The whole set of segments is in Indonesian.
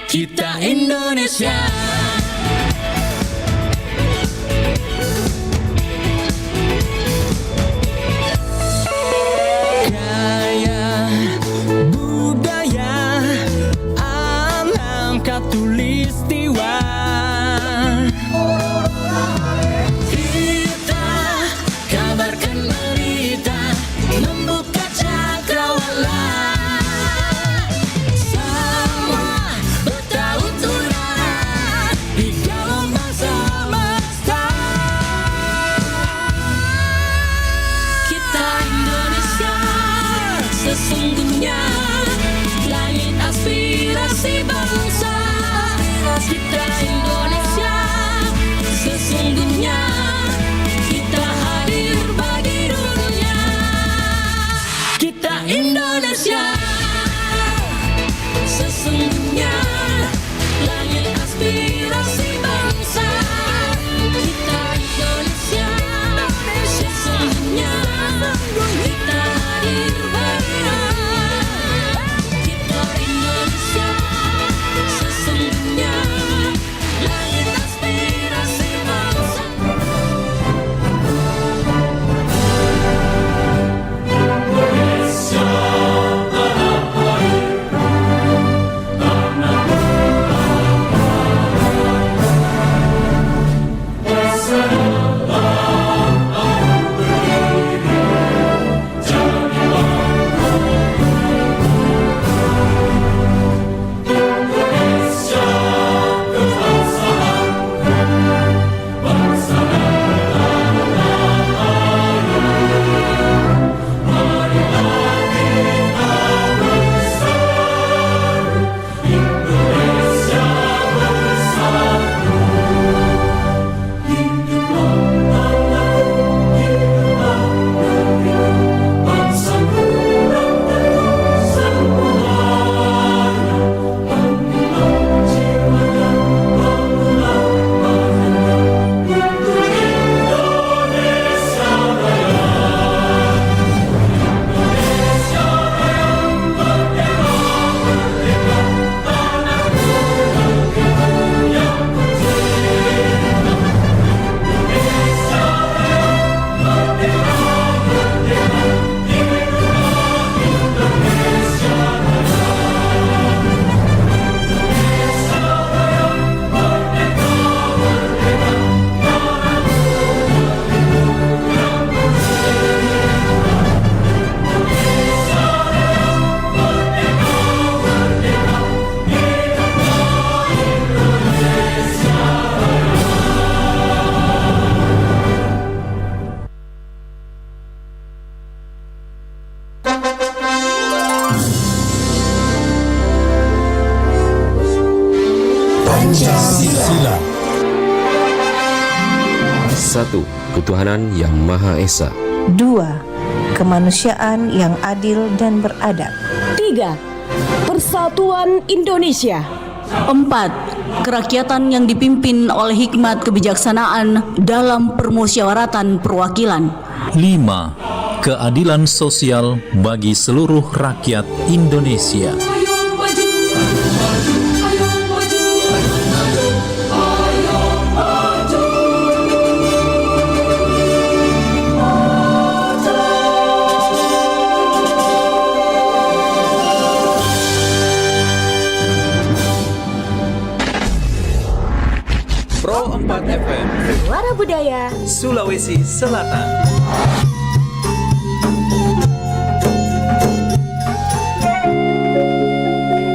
Kita Indonesia. Gaya budaya alam katulistiwa. Kita kabarkan berita, membuka cakrawala. Sesungguhnya langit aspirasi bangsa. Kita Indonesia. Sesungguhnya kita hadir bagi dunia. Kita Indonesia. Sesungguhnya langit aspirasi bangsa. Kita Indonesia. Sesungguhnya kita hadir bagi Pancasila. 1. Ketuhanan yang Maha Esa. 2. Kemanusiaan yang adil dan beradab. 3. Persatuan Indonesia. 4. Kerakyatan yang dipimpin oleh hikmat kebijaksanaan dalam permusyawaratan perwakilan. 5. Keadilan sosial bagi seluruh rakyat Indonesia. Pro 4 FM, Suara Budaya Sulawesi Selatan.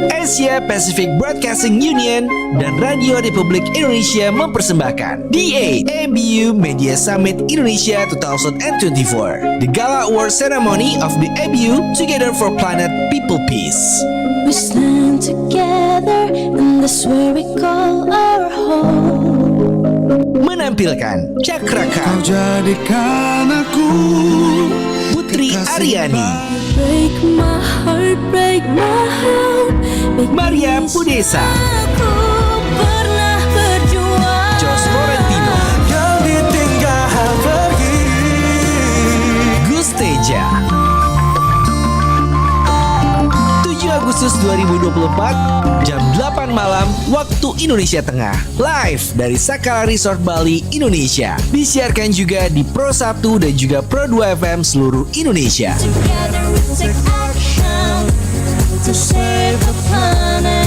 Asia Pacific Broadcasting Union dan Radio Republik Indonesia mempersembahkan DA ABU Media Summit Indonesia 2024, the Gala Award Ceremony of the ABU Together for Planet People Peace. We stand together in this where we call our home. Menampilkan Cakraka, Kau jadikan aku Putri Aryani, Break my heart, break my heart, Maria Pudesa, aku pernah berjuang. Jos Florentino, yang ditinggal pergi. Gus Teja. 7 Agustus 2024 jam 8 malam waktu Indonesia Tengah. Live dari Sakala Resort Bali, Indonesia. Disiarkan juga di Pro 1 dan juga Pro 2 FM seluruh Indonesia. Together we take action to save the planet.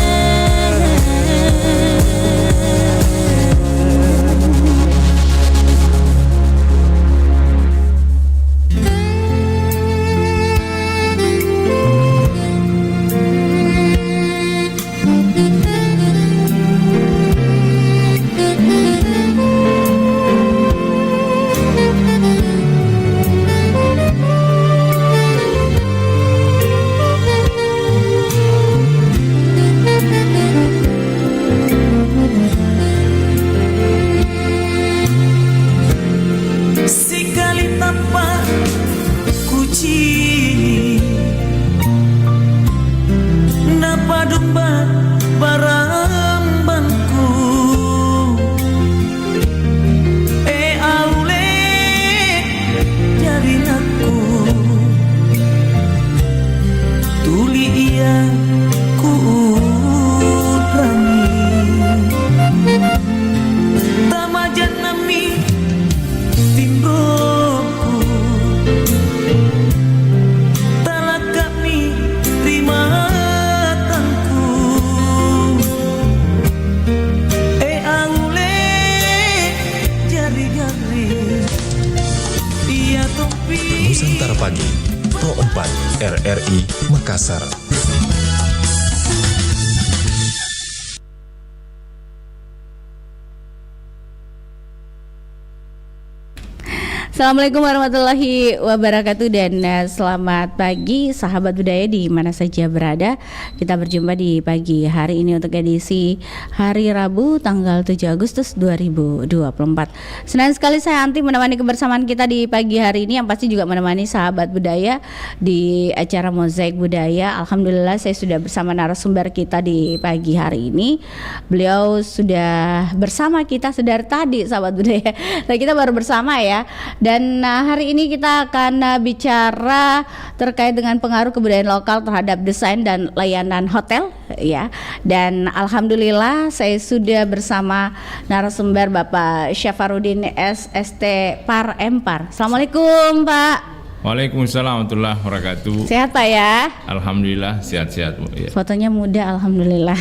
Sekali tanpa kuci Napa domba barambangku aule jari aku Tuli ia ku urangi Tamajan nami timbroku Talak kami rimatanku aule jari-jari Dia topi Nusantara Pagi, Pro 4, RRI Makassar. Assalamualaikum warahmatullahi wabarakatuh dan selamat pagi sahabat budaya di mana saja berada. Kita berjumpa di pagi hari ini untuk edisi hari Rabu tanggal 7 Agustus 2024. Senang sekali saya Anti menemani kebersamaan kita di pagi hari ini, yang pasti juga menemani sahabat budaya di acara Mozaik Budaya. Alhamdulillah saya sudah bersama narasumber kita di pagi hari ini. Beliau sudah bersama kita sedari tadi sahabat budaya. Nah, kita baru bersama ya. Dan hari ini kita akan bicara terkait dengan pengaruh kebudayaan lokal terhadap desain dan layanan hotel ya. Dan alhamdulillah saya sudah bersama narasumber Bapak Syafarudin SST Par Empar. Assalamualaikum Pak. Waalaikumsalam warahmatullahi wabarakatuh. Sehat Pak ya? Alhamdulillah sehat-sehat Bu. Ya. Fotonya muda alhamdulillah.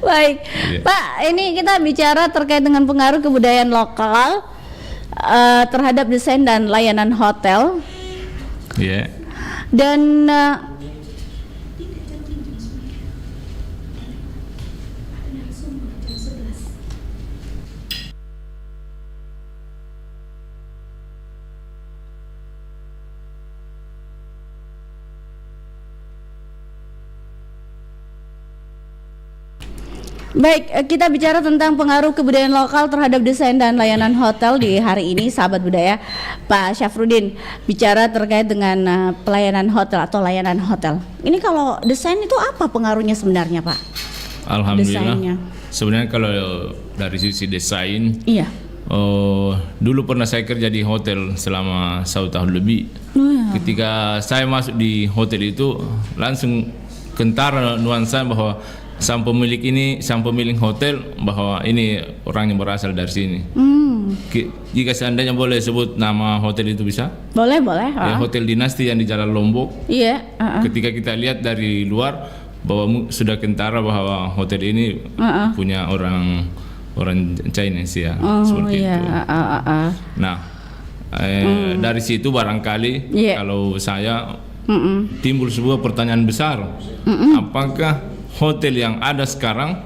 Baik Ya. Pak, ini kita bicara terkait dengan pengaruh kebudayaan lokal terhadap desain dan layanan hotel. Ya. Dan baik, kita bicara tentang pengaruh kebudayaan lokal terhadap desain dan layanan hotel di hari ini, sahabat budaya. Pak Syafrudin, bicara terkait dengan pelayanan hotel atau layanan hotel. Ini kalau desain itu apa pengaruhnya sebenarnya, Pak? Alhamdulillah. Desainnya. Sebenarnya kalau dari sisi desain, Iya. dulu pernah saya kerja di hotel selama 1 tahun lebih. Ketika saya masuk di hotel itu langsung kentara nuansa bahwa sang pemilik hotel bahwa ini orang yang berasal dari sini. Jika seandainya boleh sebut nama hotel itu bisa? Boleh. Ya, Hotel Dinasti yang di Jalan Lombok. Iya. Ketika kita lihat dari luar bahwa sudah kentara bahwa hotel ini punya orang Chinese ya, seperti itu. Nah, dari situ barangkali kalau saya timbul sebuah pertanyaan besar, apakah hotel yang ada sekarang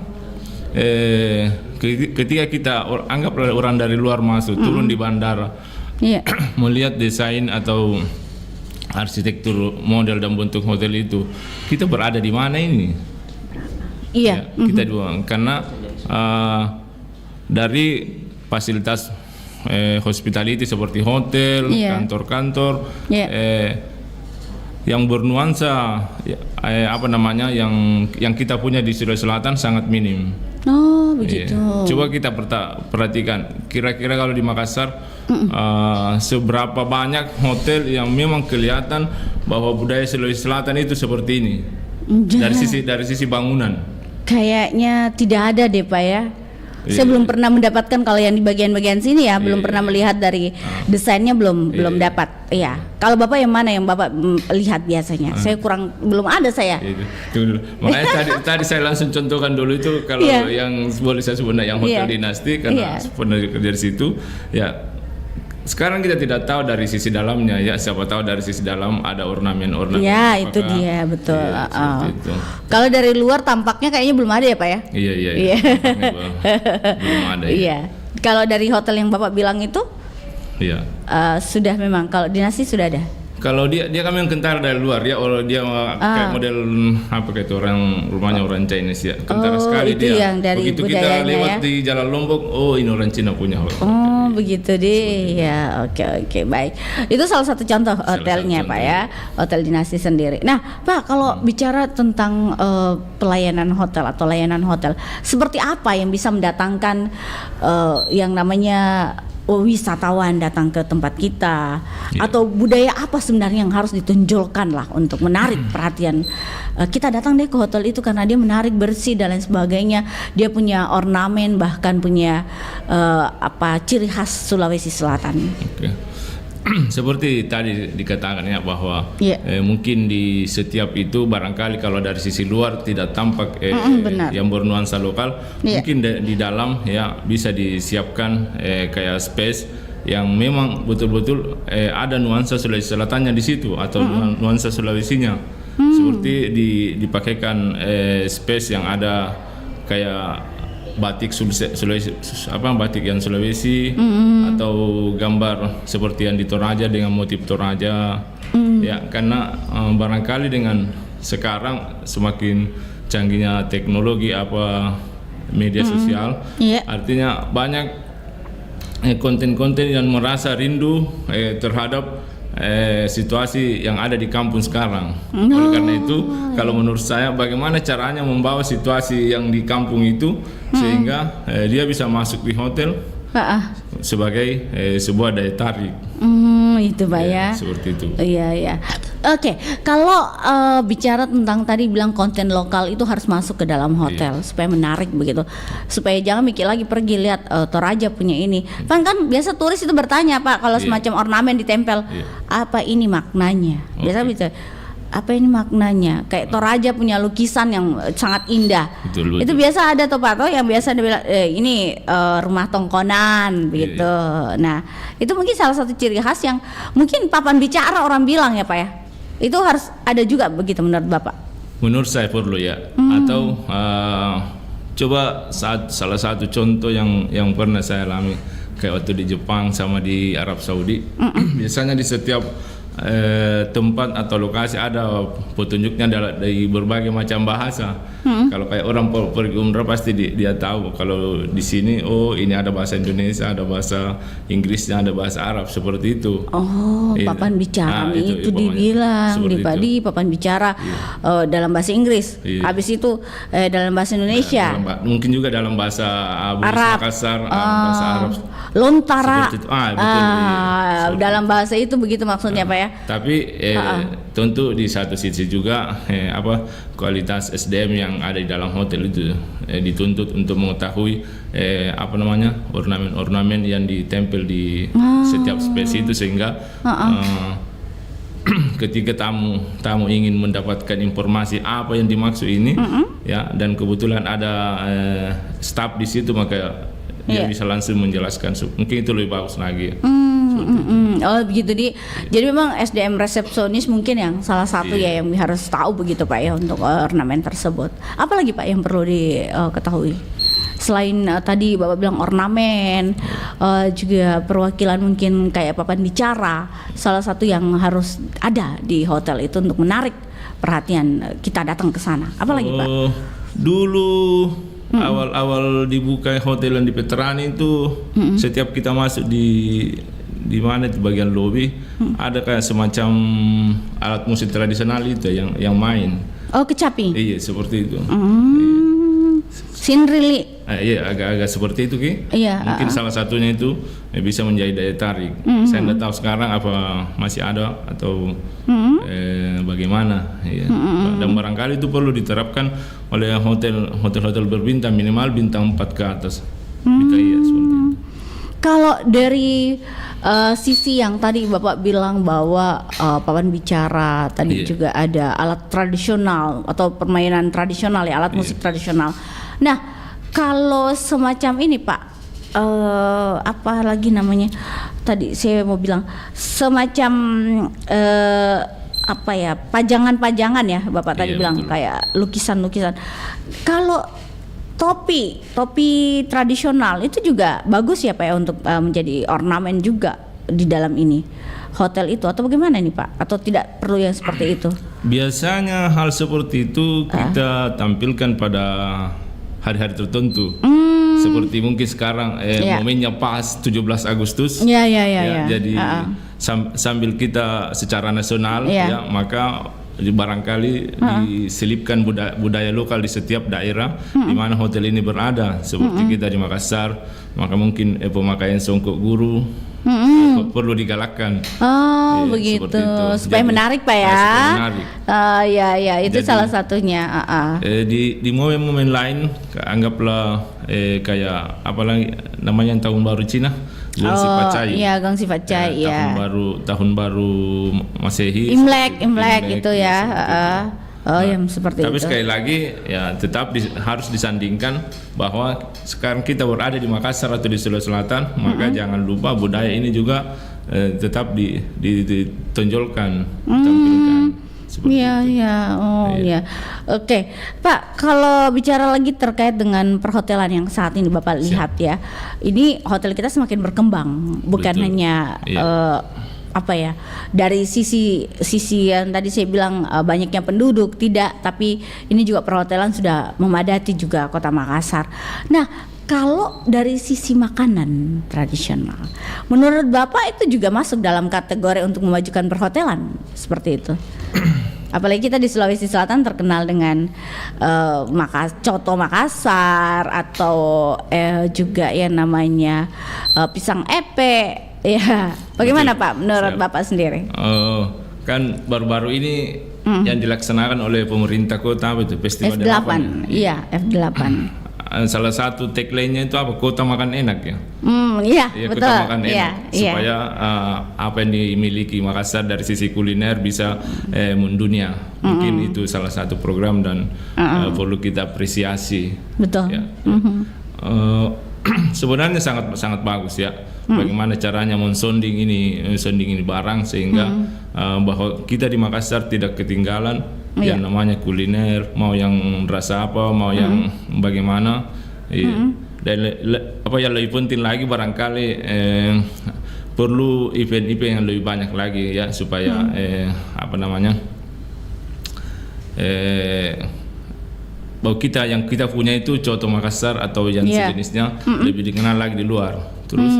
ketika kita anggap orang dari luar masuk turun di bandara melihat desain atau arsitektur model dan bentuk hotel itu, kita berada di mana ini? Iya. Ya, kita dua karena dari fasilitas hospitality seperti hotel, kantor-kantor, yang bernuansa yang kita punya di Sulawesi Selatan sangat minim. Oh begitu. Coba kita perhatikan, kira-kira kalau di Makassar seberapa banyak hotel yang memang kelihatan bahwa budaya Sulawesi Selatan itu seperti ini dari sisi bangunan. Kayaknya tidak ada deh Pak ya. Saya belum pernah mendapatkan kalau yang di bagian-bagian sini ya, belum pernah melihat dari desainnya belum dapat. Iya. Kalau Bapak yang mana yang Bapak lihat biasanya? Saya belum ada saya. Tunggu dulu. Makanya tadi saya langsung contohkan dulu itu kalau yang boleh saya sebut yang Hotel Dinasti karena pernah kerja di situ. Ya. Sekarang kita tidak tahu dari sisi dalamnya ya, siapa tahu dari sisi dalam ada ornamen-ornamen. Ya, itu dia betul. Itu. Kalau dari luar tampaknya kayaknya belum ada ya Pak ya? Iya. Belum ada. Iya. Kalau dari hotel yang Bapak bilang itu? Iya. Sudah memang kalau Dinasti sudah ada. Kalau dia kami yang kentara dari luar ya, dia kayak model apa kayak itu orang rumahnya orang Chinese ya, kentara sekali itu dia. Yang dari begitu kita lewat di Jalan Lombok, ini orang Cina punya. Begitu deh ya, oke baik. Itu salah satu contoh hotelnya Pak ya, Hotel Dinasti sendiri. Nah Pak, kalau bicara tentang pelayanan hotel atau layanan hotel, seperti apa yang bisa mendatangkan yang namanya wisatawan datang ke tempat kita, atau budaya apa sebenarnya yang harus ditonjolkan lah untuk menarik perhatian kita datang deh ke hotel itu karena dia menarik, bersih dan lain sebagainya, dia punya ornamen bahkan punya ciri khas Sulawesi Selatan. Seperti tadi dikatakan ya bahwa mungkin di setiap itu barangkali kalau dari sisi luar tidak tampak yang bernuansa lokal, mungkin di dalam ya bisa disiapkan kayak space yang memang betul-betul ada nuansa Sulawesi Selatannya di situ atau nuansa Sulawesinya. Seperti dipakaikan space yang ada kayak batik Sulawesi, batik yang Sulawesi atau gambar seperti yang di Toraja dengan motif Toraja ya, karena barangkali dengan sekarang semakin canggihnya teknologi media sosial, artinya banyak konten-konten yang merasa rindu terhadap situasi yang ada di kampung sekarang. Oleh karena itu, kalau menurut saya bagaimana caranya membawa situasi yang di kampung itu sehingga dia bisa masuk di hotel sebagai sebuah daya tarik. Itu Pak ya. Seperti itu. Iya. Oke, kalau bicara tentang tadi bilang konten lokal itu harus masuk ke dalam hotel supaya menarik begitu. Supaya jangan mikir lagi pergi lihat Toraja punya ini. Kan biasa turis itu bertanya Pak kalau semacam ornamen ditempel, apa ini maknanya? Biasa bisa apa ini maknanya? Kayak Toraja punya lukisan yang sangat indah. Betul. Itu biasa ada tuh Pak, yang biasa dibilang ini rumah tongkonan begitu. Nah, itu mungkin salah satu ciri khas yang mungkin papan bicara orang bilang ya Pak ya. Itu harus ada juga begitu menurut Bapak? Menurut saya perlu ya. Atau coba salah satu contoh yang pernah saya alami kayak waktu di Jepang sama di Arab Saudi. Biasanya di setiap tempat atau lokasi ada petunjuknya dari berbagai macam bahasa. Kalau kayak orang pergi umrah pasti dia tahu kalau di sini ini ada bahasa Indonesia, ada bahasa Inggrisnya, ada bahasa Arab, seperti itu. Papan bicara itu dibilang di papan bicara dalam bahasa Inggris. Habis itu dalam bahasa Indonesia. Mungkin juga dalam bahasa Arab, Makassar, bahasa Arab. Lontara. Betul, dalam bahasa itu begitu maksudnya Pak ya. Tapi tentu di satu sisi juga kualitas SDM yang ada di dalam hotel itu dituntut untuk mengetahui ornamen-ornamen yang ditempel di setiap space itu sehingga ketika tamu ingin mendapatkan informasi apa yang dimaksud ini ya, dan kebetulan ada staf di situ, maka dia bisa langsung menjelaskan. Mungkin itu lebih bagus lagi. Oh begitu jadi memang SDM resepsionis mungkin yang salah satu ya yang harus tahu begitu Pak ya untuk ornamen tersebut. Apalagi Pak yang perlu diketahui selain tadi Bapak bilang ornamen, juga perwakilan mungkin kayak papan bicara, salah satu yang harus ada di hotel itu untuk menarik perhatian kita datang ke sana. Apalagi Pak? Dulu awal-awal dibuka hotel yang di Veteran itu, setiap kita masuk di mana di bagian lobi ada kayak semacam alat musik tradisional itu yang main. Oh, kecapi. Iya, seperti itu. Cinderella. Iya, agak-agak seperti itu Ki. Iya, Mungkin salah satunya itu bisa menjadi daya tarik. Saya tidak tahu sekarang apa masih ada atau bagaimana. Ya. Dan barangkali itu perlu diterapkan oleh hotel-hotel berbintang, minimal bintang 4 ke atas. Iya, seperti itu. Kalau dari sisi yang tadi Bapak bilang bahwa papan bicara tadi juga ada alat tradisional atau permainan tradisional ya, alat musik tradisional. Nah, kalau semacam ini Pak, apa lagi namanya? Tadi saya mau bilang semacam apa ya, pajangan-pajangan ya Bapak tadi bilang, betul. Kayak lukisan-lukisan. Kalau topi tradisional itu juga bagus ya Pak ya untuk menjadi ornamen juga di dalam ini hotel itu, atau bagaimana nih Pak? Atau tidak perlu yang seperti itu? Biasanya hal seperti itu kita tampilkan pada hari-hari tertentu. Seperti mungkin sekarang momennya pas 17 Agustus. Jadi sambil kita secara nasional ya, maka barangkali diselipkan budaya lokal di setiap daerah di mana hotel ini berada. Seperti kita di Makassar, maka mungkin pemakaian songkok guru perlu digalakkan. Begitu. Supaya menarik Pak ya. Menarik. Ya, itu jadi, salah satunya. Di momen-momen lain, anggaplah kayak apalagi namanya tahun baru Cina, Gongsi Pacai. Iya, Gongsi Pacai ya. Tahun baru Masehi. Imlek itu ya. Yang seperti tapi itu. Sekali lagi ya tetap harus disandingkan bahwa sekarang kita berada di Makassar atau di Sulawesi Selatan, maka jangan lupa budaya ini juga tetap ditonjolkan, ditampilkan. Iya. Oke, Pak, kalau bicara lagi terkait dengan perhotelan yang saat ini Bapak lihat ya, ini hotel kita semakin berkembang, bukan hanya apa ya, dari sisi yang tadi saya bilang banyaknya penduduk, tidak, tapi ini juga perhotelan sudah memadati juga Kota Makassar. Nah, kalau dari sisi makanan tradisional, menurut Bapak itu juga masuk dalam kategori untuk memajukan perhotelan seperti itu? Apalagi kita di Sulawesi Selatan terkenal dengan coto Makassar atau juga yang namanya pisang epe. Ya, bagaimana Pak menurut Bapak sendiri? Kan baru-baru ini yang dilaksanakan oleh pemerintah kota itu Festival F8. Iya, F8. Salah satu tagline-nya itu apa? Kota makan enak ya. Betul. Kota makan enak supaya apa yang dimiliki Makassar dari sisi kuliner bisa mendunia. Mungkin itu salah satu program dan perlu kita apresiasi. Betul. Ya. Sebenarnya sangat bagus ya. Bagaimana caranya mensonding ini barang sehingga bahwa kita di Makassar tidak ketinggalan yang namanya kuliner, mau yang rasa apa, mau yang bagaimana. Dan apa yang lebih penting lagi barangkali perlu event-event yang lebih banyak lagi ya supaya bahwa yang kita punya itu coto Makassar atau yang sejenisnya lebih dikenal lagi di luar. Terus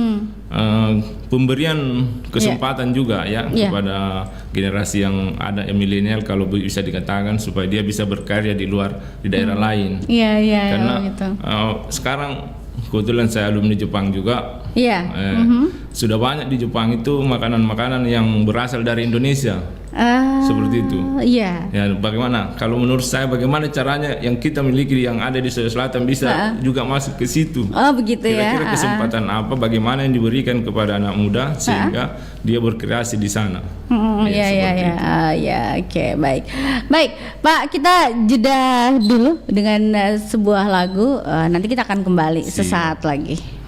pemberian kesempatan juga ya kepada generasi yang ada milenial, kalau bisa dikatakan, supaya dia bisa berkarya di luar, di daerah lain. Karena gitu. Sekarang kebetulan saya alumni Jepang juga. Sudah banyak di Jepang itu makanan-makanan yang berasal dari Indonesia. Seperti itu. Ya, bagaimana? Kalau menurut saya, bagaimana caranya yang kita miliki yang ada di Sulawesi Selatan bisa juga masuk ke situ? Begitu. Kira-kira kesempatan apa? Bagaimana yang diberikan kepada anak muda sehingga dia berkreasi di sana? Oke, baik, Pak, kita jeda dulu dengan sebuah lagu. Nanti kita akan kembali sesaat lagi.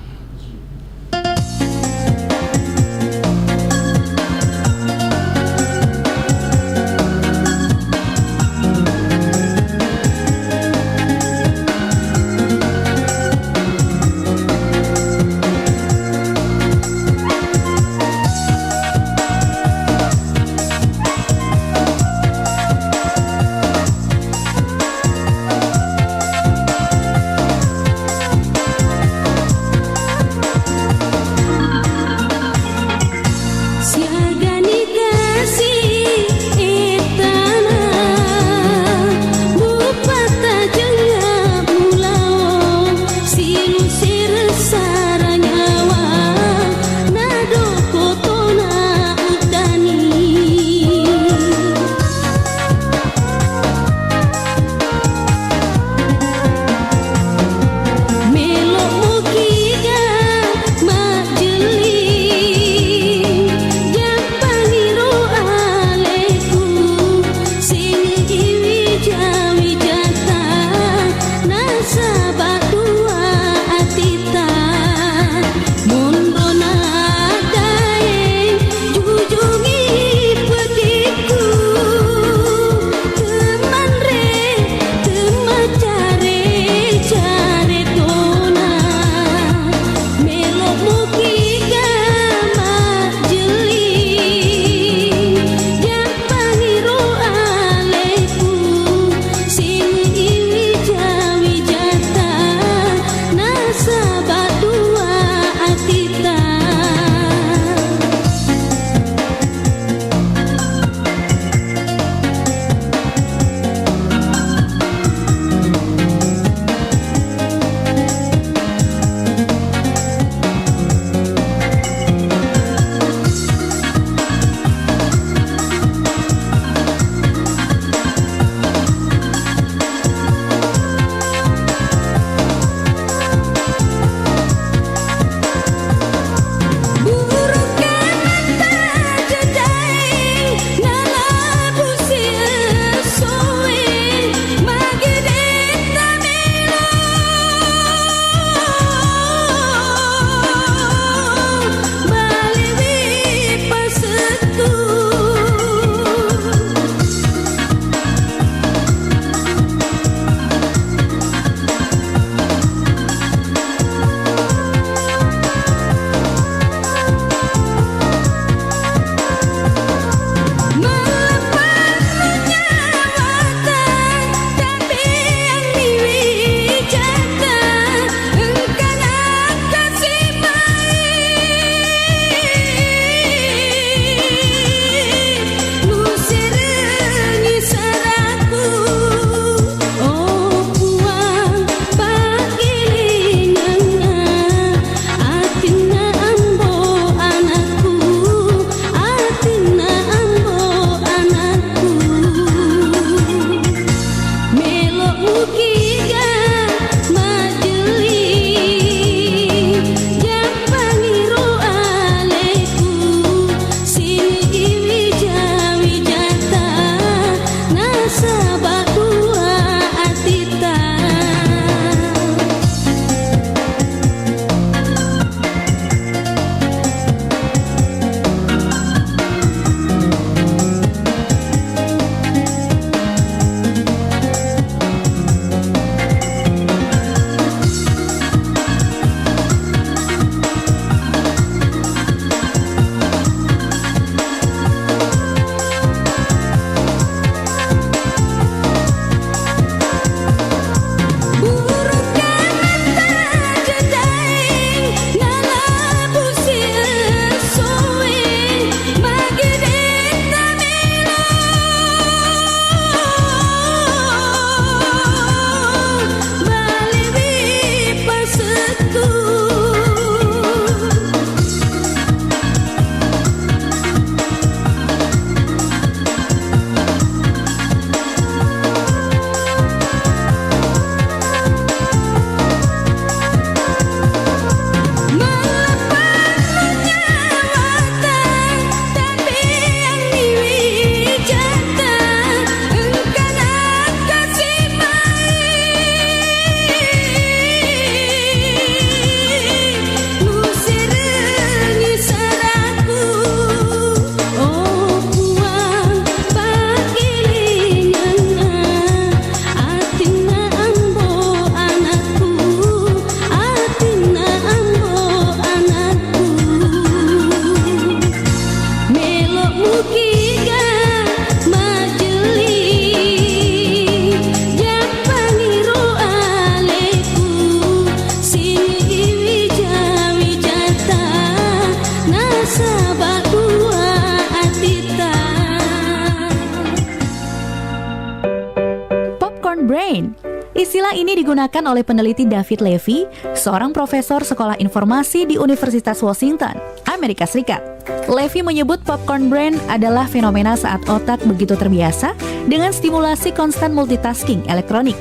ini digunakan oleh peneliti David Levy, seorang profesor sekolah informasi di Universitas Washington, Amerika Serikat. Levy menyebut popcorn brain adalah fenomena saat otak begitu terbiasa dengan stimulasi konstan multitasking elektronik.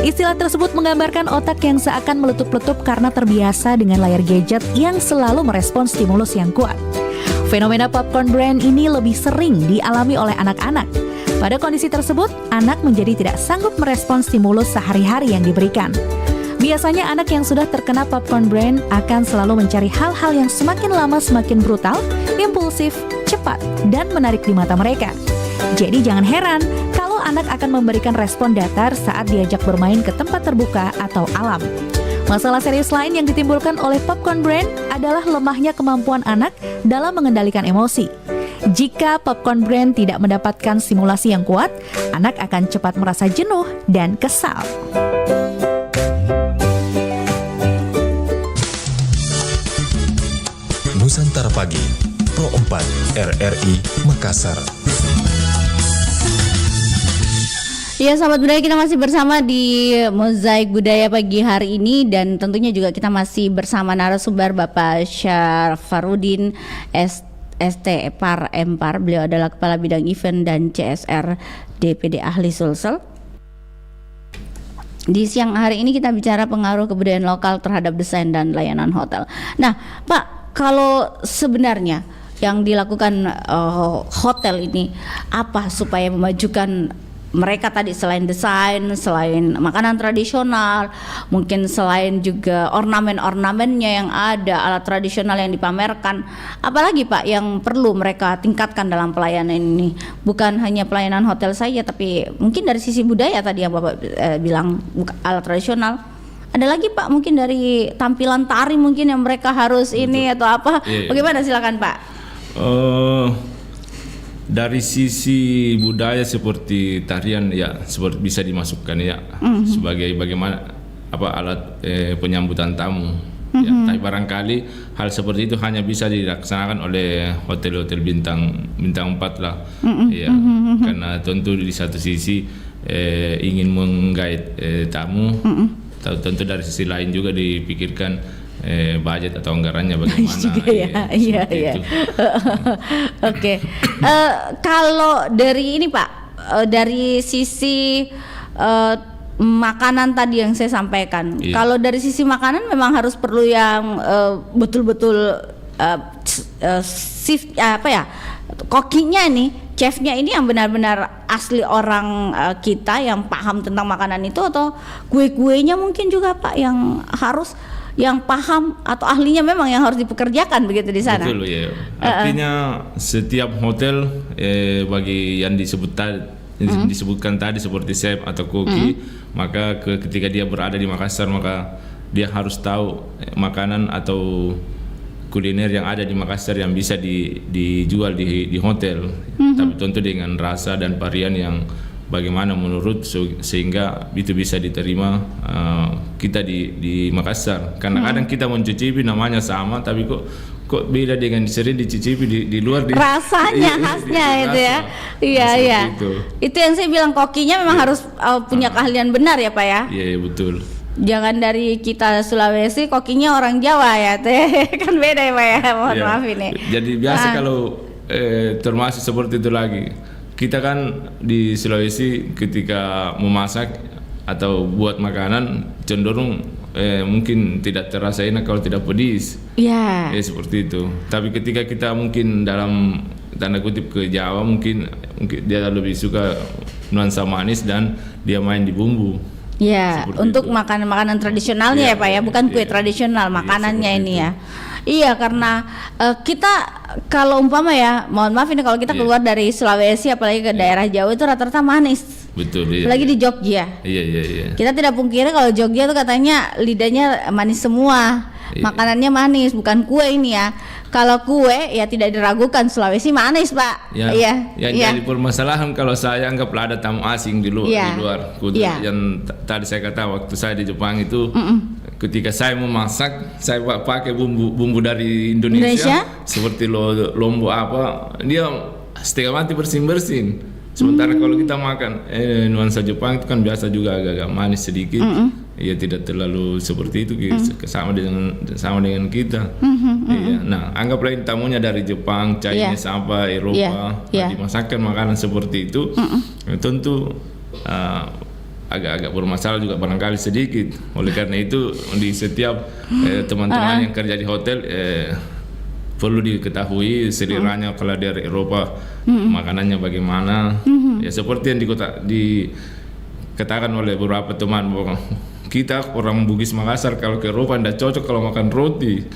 Istilah tersebut menggambarkan otak yang seakan meletup-letup karena terbiasa dengan layar gadget yang selalu merespons stimulus yang kuat. Fenomena popcorn brain ini lebih sering dialami oleh anak-anak. Pada kondisi tersebut, anak menjadi tidak sanggup merespons stimulus sehari-hari yang diberikan. Biasanya anak yang sudah terkena popcorn brain akan selalu mencari hal-hal yang semakin lama semakin brutal, impulsif, cepat, dan menarik di mata mereka. Jadi jangan heran kalau anak akan memberikan respon datar saat diajak bermain ke tempat terbuka atau alam. Masalah serius lain yang ditimbulkan oleh popcorn brain adalah lemahnya kemampuan anak dalam mengendalikan emosi. Jika popcorn brain tidak mendapatkan stimulasi yang kuat, anak akan cepat merasa jenuh dan kesal. Nusantara Pagi, Pro 4 RRI Makassar. Ya sahabat budaya, kita masih bersama di Mozaik Budaya pagi hari ini, dan tentunya juga kita masih bersama narasumber Bapak Syarfarudin ST Par Empar. Beliau adalah Kepala Bidang Event dan CSR DPD Ahli Sulsel. Di siang hari ini kita bicara pengaruh kebudayaan lokal terhadap desain dan layanan hotel. Nah Pak, kalau sebenarnya yang dilakukan hotel ini apa supaya memajukan mereka tadi, selain desain, selain makanan tradisional, mungkin selain juga ornamen-ornamennya yang ada, alat tradisional yang dipamerkan, apalagi Pak yang perlu mereka tingkatkan dalam pelayanan ini? Bukan hanya pelayanan hotel saja, tapi mungkin dari sisi budaya tadi yang Bapak bilang alat tradisional. Ada lagi Pak, mungkin dari tampilan tari mungkin yang mereka harus ini atau apa? Bagaimana, silakan Pak. Dari sisi budaya seperti tarian ya seperti bisa dimasukkan ya sebagai bagaimana alat penyambutan tamu. Ya, tapi barangkali hal seperti itu hanya bisa dilaksanakan oleh hotel-hotel bintang 4 lah. Ya, karena tentu di satu sisi ingin menggait tamu, tentu dari sisi lain juga dipikirkan budget atau anggarannya bagaimana. Iya. Oke. Kalau dari ini Pak, dari sisi makanan tadi yang saya sampaikan. Kalau dari sisi makanan memang harus perlu yang betul-betul shift kokinya nih, chefnya ini yang benar-benar asli orang kita yang paham tentang makanan itu, atau kue-kuenya mungkin juga Pak yang harus yang paham atau ahlinya memang yang harus dipekerjakan begitu di sana. Betul ya. Artinya setiap hotel bagi yang disebutkan tadi seperti chef atau koki, maka ketika dia berada di Makassar maka dia harus tahu makanan atau kuliner yang ada di Makassar yang bisa dijual di hotel, tapi tentu dengan rasa dan varian yang bagaimana menurut sehingga itu bisa diterima kita di Makassar. Karena kadang kita mencicipi namanya sama tapi kok beda dengan sering dicicipi di luar rasanya khasnya itu ya. Iya. Itu yang saya bilang, kokinya memang harus punya keahlian benar ya Pak ya. Iya betul. Jangan dari kita Sulawesi kokinya orang Jawa ya teh kan beda ya Pak ya. Mohon maaf ini. Jadi biasa kalau termasuk seperti itu lagi. Kita kan di Sulawesi ketika memasak atau buat makanan cenderung mungkin tidak terasa enak kalau tidak pedis. Iya. Seperti itu. Tapi ketika kita mungkin dalam tanda kutip ke Jawa mungkin dia lebih suka nuansa manis dan dia main di bumbu. Ya, untuk makanan-makanan tradisionalnya ya Pak ya, bukan kue tradisional, makanannya ini ya. Iya, karena kita kalau umpama ya, mohon maaf ini kalau kita keluar dari Sulawesi apalagi ke daerah Jawa itu rata-rata manis. Betul. Apalagi di Jogja. Iya. Kita tidak pungkiri kalau Jogja tuh katanya lidahnya manis semua. Makanannya manis, bukan kue ini ya. Kalau kue ya tidak diragukan Sulawesi manis Pak. Jadi permasalahan kalau saya anggaplah ada tamu asing di luar. Yang tadi saya kata waktu saya di Jepang itu, ketika saya memasak saya pakai bumbu dari Indonesia? Seperti lombok apa, dia setengah mati bersin. Sementara kalau kita makan nuansa Jepang itu kan biasa juga agak manis sedikit. ya tidak terlalu seperti itu sama dengan kita. Iya. Nah, anggaplah ini tamunya dari Jepang, Chinese, apa Eropa, dimasakkan makanan seperti itu, tentu agak bermasalah juga barangkali sedikit. Oleh karena itu di setiap teman-teman yang kerja di hotel perlu diketahui seliranya kalau dari Eropa makanannya bagaimana. Ya seperti yang dikatakan oleh beberapa teman bahwa kita orang Bugis Makassar kalau ke Eropa tidak cocok kalau makan roti.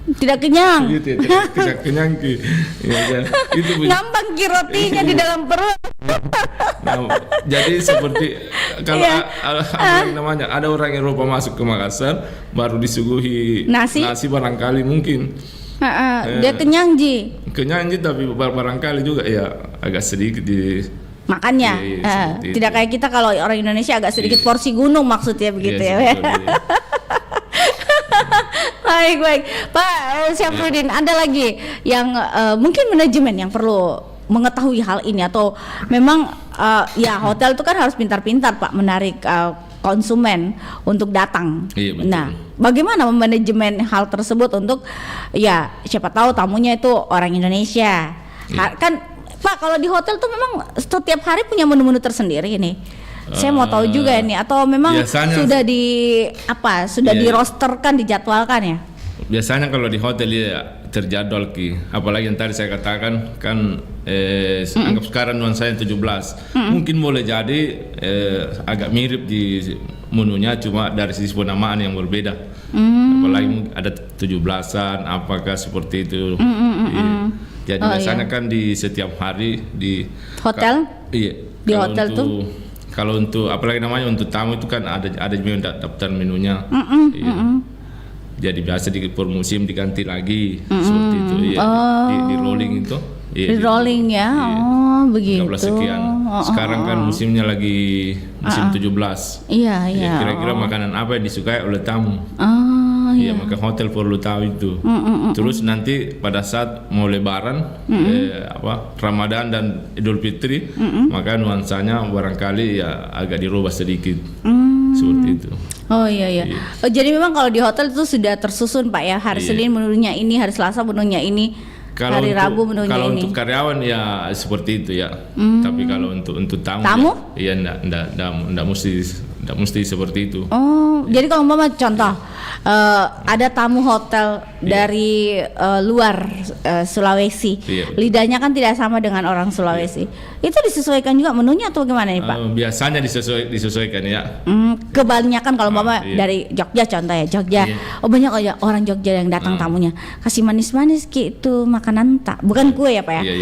Tidak kenyang. Tidak kenyang ki. Ya, itu ngambang ki rotinya di dalam perut. Nah, jadi seperti kalau namanya ada orang Eropa masuk ke Makassar baru disuguhi nasi barangkali mungkin. Dia kenyang ji. Kenyang ji tapi barangkali juga ya agak sedikit di makannya. Tidak kayak kita kalau orang Indonesia agak sedikit porsi gunung maksudnya begitu ya. Baik Pak Syafruddin, ada lagi yang mungkin manajemen yang perlu mengetahui hal ini atau memang ya hotel itu kan harus pintar-pintar Pak menarik konsumen untuk datang. Nah, bagaimana manajemen hal tersebut untuk ya siapa tahu tamunya itu orang Indonesia. Kan Pak kalau di hotel tuh memang setiap hari punya menu-menu tersendiri nih. Saya mau tahu juga ini atau memang sudah di rosterkan, dijadwalkan ya? Biasanya kalau di hotel ya terjadwal ki, apalagi yang tadi saya katakan kan anggap sekarang nuansanya 17. Mungkin boleh jadi agak mirip di menunya cuma dari sisi penamaan yang berbeda. Apalagi ada 17-an apakah seperti itu. Jadi biasanya kan di setiap hari di hotel? Di hotel tuh kalau untuk apalagi namanya untuk tamu itu kan ada daftar menunya. Jadi biasa di per musim diganti lagi seperti itu ya. Di rolling itu. Di rolling ya. Begitu. Sekian. Sekarang kan musimnya lagi musim 17. Iya. Kira-kira makanan apa yang disukai oleh tamu. Iya, maka hotel perlu tahu itu. Terus nanti pada saat mau Lebaran, Ramadan dan Idul Fitri, maka nuansanya barangkali ya agak dirubah sedikit, seperti itu. Oh iya. Jadi memang kalau di hotel itu sudah tersusun Pak ya, hari Senin menunya ini, hari Selasa menunya ini, hari Rabu menunya kalau ini. Untuk karyawan ya seperti itu ya. Tapi kalau untuk tamu? Ya enggak mesti seperti itu. Jadi kalau umpama contoh ada tamu hotel dari luar Sulawesi, lidahnya kan tidak sama dengan orang Sulawesi. Itu disesuaikan juga menunya atau gimana nih Pak? Biasanya disesuaikan ya. Kebanyakan kalau umpama dari Jogja contoh ya, Jogja. Banyak aja orang Jogja yang datang tamunya. Kasih manis-manis ki itu makanan tak, bukan kue ya Pak ya.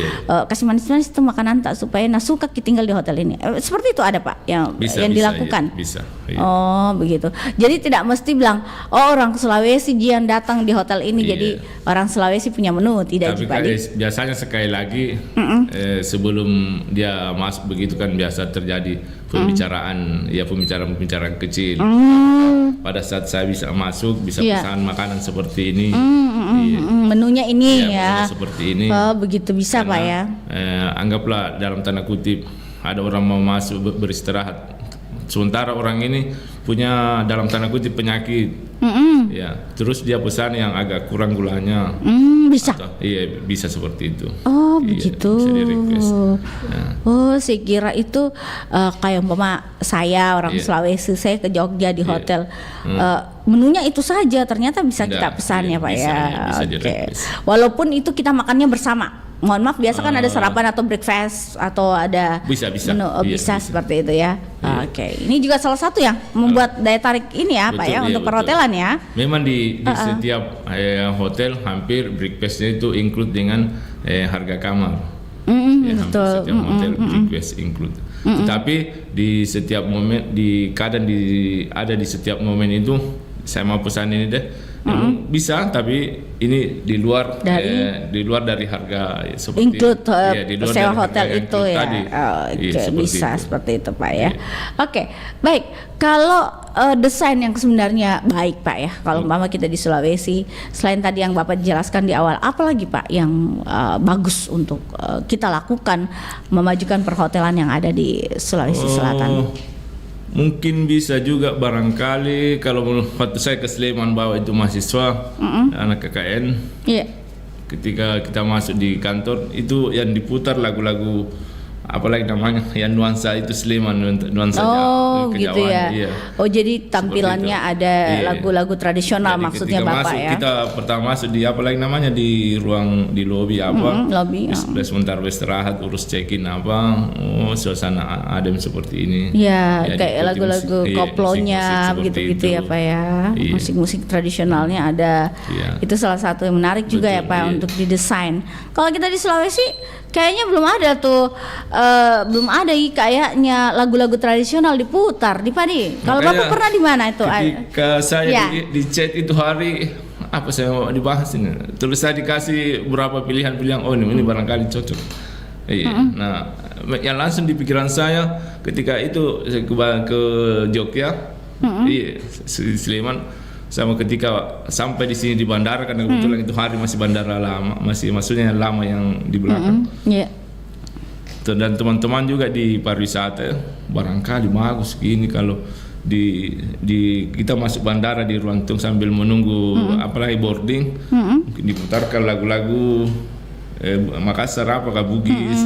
Kasih manis-manis itu makanan tak supaya suka tinggal di hotel ini. Seperti itu ada Pak yang dilakukan. Bisa. Oh begitu. Jadi tidak mesti bilang orang Sulawesi yang datang di hotel ini jadi orang Sulawesi punya menu, tidak juga. Biasanya sekali lagi sebelum dia masuk begitu kan biasa terjadi pembicaraan pembicaraan kecil. Pada saat saya bisa masuk bisa pesan makanan seperti ini. Menunya ini ya. Seperti ini. Begitu bisa Pak ya. Anggaplah dalam tanda kutip ada orang mau masuk beristirahat. Sementara orang ini punya dalam tanda kutip penyakit, ya. Terus dia pesan yang agak kurang gulanya, bisa. Bisa seperti itu. Begitu. Bisa di-request. Saya kira itu kayak umpama saya orang Sulawesi, saya ke Jogja di hotel, menunya itu saja. Ternyata bisa kita pesan ya Pak ya. Oke. Walaupun itu kita makannya bersama. Mohon maaf, biasa kan ada sarapan atau breakfast atau ada menu, bisa seperti itu ya. Oke. Ini juga salah satu yang membuat daya tarik ini ya Pak ya untuk perhotelan ya. Memang di setiap hotel hampir breakfastnya itu include dengan harga kamar. Betul. Setiap hotel breakfast include. Tetapi di setiap momen ada di setiap momen itu saya mau pesan ini deh. Bisa, tapi ini di luar dari harga seperti include sewa hotel dari itu ya. Bisa itu. seperti itu Pak ya. Oke, baik. Kalau desain yang sebenarnya baik Pak ya, kalau umpama kita di Sulawesi, selain tadi yang Bapak jelaskan di awal, apalagi Pak yang bagus untuk kita lakukan memajukan perhotelan yang ada di Sulawesi Selatan? Mungkin bisa juga barangkali kalau waktu saya ke Sleman bawa itu mahasiswa anak KKN. Iya. Ketika kita masuk di kantor itu yang diputar lagu-lagu apalagi namanya yang nuansa itu Sleman, nuansa gitu kejauhan, ya. iya. Oh jadi tampilannya ada lagu-lagu tradisional. Jadi maksudnya Bapak masuk, ya. Kita pertama masuk di apalagi namanya di ruang di lobi apa. Lobby. Sebentar istirahat urus check-in apa. Oh suasana adem seperti ini. Ya kayak lagu-lagu koplonya gitu-gitu ya Pak ya. Iya. Musik-musik tradisionalnya ada. Iya. Itu salah satu yang menarik juga ya Pak untuk didesain. Kalau kita di Sulawesi kayaknya belum ada tuh. Belum ada kayaknya lagu-lagu tradisional diputar di Padi. Kalau Bapak pernah di mana itu? Ketika saya di chat itu hari apa saya mau dibahas ini. Terus saya dikasih beberapa pilihan-pilihan. Oh ini barangkali cocok. Iya. Nah, yang langsung di pikiran saya ketika itu saya ke Jogja, iya, Sleman, sama ketika sampai di sini di bandara karena kebetulan itu hari masih bandara lama, masih maksudnya lama yang di belakang. Dan teman-teman juga di pariwisata barangkali bagus gini kalau di kita masuk bandara di ruang tunggu sambil menunggu apalagi boarding mungkin diputarkan lagu-lagu Makassar apakah Bugis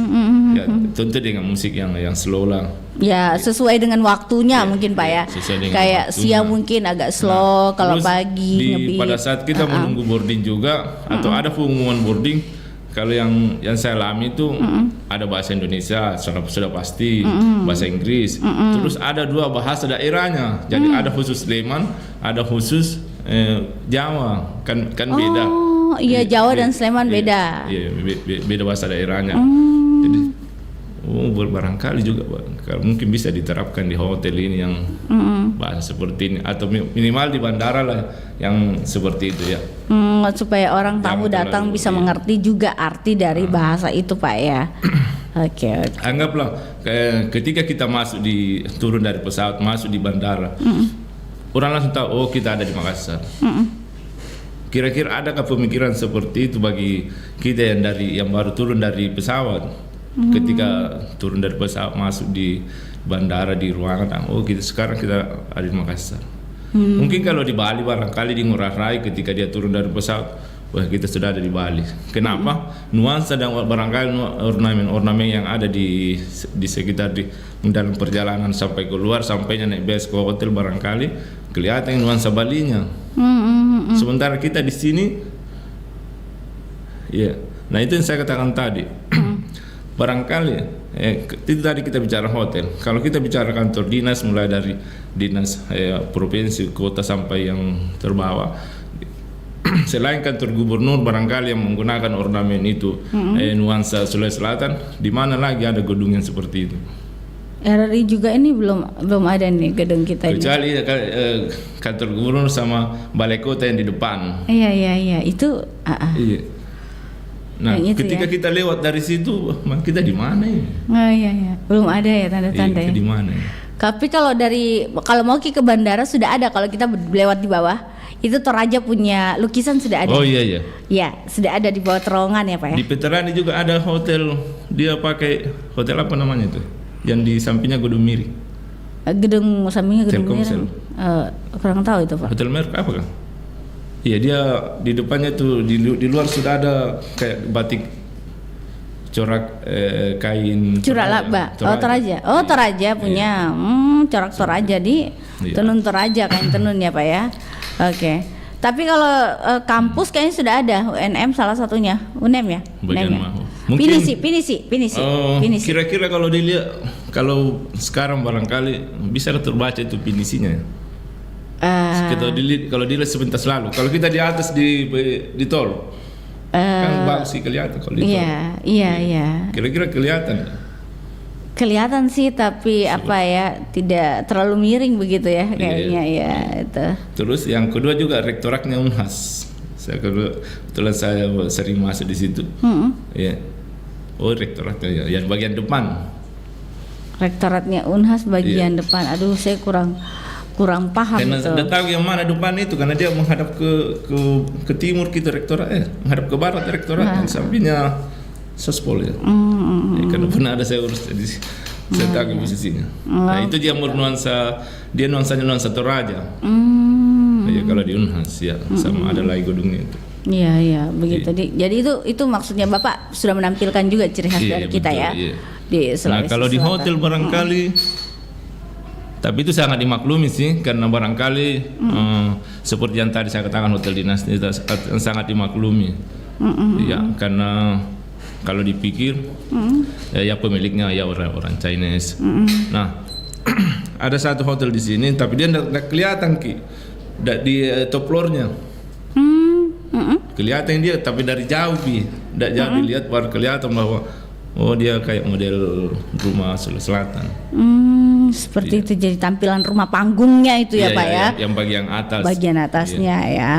ya tentu dengan musik yang slow lah ya sesuai dengan waktunya mungkin Pak ya kayak waktunya. Siang mungkin agak slow kalau pagi pada saat kita menunggu boarding juga atau ada pengumuman boarding. Kalau yang saya alami itu ada bahasa Indonesia sudah pasti, bahasa Inggris. Terus ada 2 bahasa daerahnya. Jadi ada khusus Sleman, ada khusus Jawa. Kan beda. Oh, iya Jawa dan Sleman beda. Iya, beda bahasa daerahnya. Jadi barangkali juga kalau mungkin bisa diterapkan di hotel ini yang bahasa seperti ini atau minimal di bandara lah yang seperti itu ya. Supaya orang tamu datang bisa mengerti juga arti dari bahasa itu Pak ya. Oke. Anggaplah ketika kita turun dari pesawat masuk di bandara, orang langsung tahu oh kita ada di Makassar. Kira-kira adakah pemikiran seperti itu bagi kita yang baru turun dari pesawat? Ketika turun dari pesawat masuk di bandara di ruangan, oh sekarang kita ada di Makassar. Mungkin kalau di Bali barangkali di Ngurah Rai ketika dia turun dari pesawat, wah kita sudah ada di Bali. Kenapa? Nuansa dan barangkali ornamen yang ada di sekitar di dalam perjalanan sampai keluar sampainya naik bus ke hotel barangkali kelihatan nuansa Balinya. Sementara kita di sini, ya. Nah itu yang saya katakan tadi. Barangkali itu tadi kita bicara hotel. Kalau kita bicara kantor dinas mulai dari dinas provinsi, kota sampai yang terbawah. Selain kantor gubernur barangkali yang menggunakan ornamen itu nuansa Sulawesi Selatan, di mana lagi ada gedung yang seperti itu? RRI juga ini belum ada nih gedung kita kecuali ini. Kantor gubernur sama balai kota yang di depan. Iya itu. Iya. Nah, ketika kita lewat dari situ, kita di mana ya? Oh iya, belum ada ya tanda-tanda ya. Di mana ya? Tapi kalau mau ke bandara sudah ada kalau kita lewat di bawah. Itu Toraja punya lukisan sudah ada. Oh iya. Ya, sudah ada di bawah terowongan ya, Pak ya. Di Veterani juga ada hotel. Dia pakai hotel apa namanya itu? Yang di sampingnya Gedung Miri. Gedung sampingnya Gedung Miri. Kurang tahu itu, Pak. Hotel Merk apa kan? Iya dia di depannya tuh di luar sudah ada kayak batik corak kain. Corak laba. Toraja punya. Corak Toraja di tenun Toraja kain tenun ya Pak ya. Oke. Tapi kalau kampus kayaknya sudah ada UNM salah satunya UNM ya. UNM ya. Pinisi. Kira-kira kalau dilihat kalau sekarang barangkali bisa terbaca itu pinisinya. Kalau dilihat sebentar lalu, kalau kita di atas di tol, kan bagus sih kelihatan kalau di tol. Iya. Kira-kira kelihatan sih, tapi tidak terlalu miring begitu ya kayaknya ya itu. Terus yang kedua juga rektoratnya Unhas. Kebetulan saya sering masuk di situ. Ya. Oh rektoratnya ya, yang bagian depan. Rektoratnya Unhas bagian depan. Aduh saya kurang paham karena itu. Karena tahu yang mana depan itu karena dia menghadap ke timur kita rektorat menghadap ke barat rektorat sampingnya Sospol ya. Karena pernah ada saya urus Setagi posisinya. Nah itu dia nuansanya nuansa Toraja. Ya kalau di Unhas ya sama ada lagi gedungnya itu. Iya begitu. Jadi itu maksudnya Bapak sudah menampilkan juga ciri khas dari kita betul, ya. Iya. Di Sulawesi Nah kalau di Selatan. hotel barangkali, tapi itu sangat dimaklumi sih karena barangkali seperti yang tadi saya katakan hotel dinasti itu sangat dimaklumi. Ya karena kalau dipikir ya pemiliknya ya orang Chinese. Nah ada satu hotel di sini tapi dia tidak kelihatan di top floornya. Kelihatan dia tapi dari jauh tidak jauh dilihat baru kelihatan bahwa dia kayak model rumah Sulawesi Selatan. Seperti itu jadi tampilan rumah panggungnya itu ya Pak ya. Yang bagian atas. Bagian atasnya ya.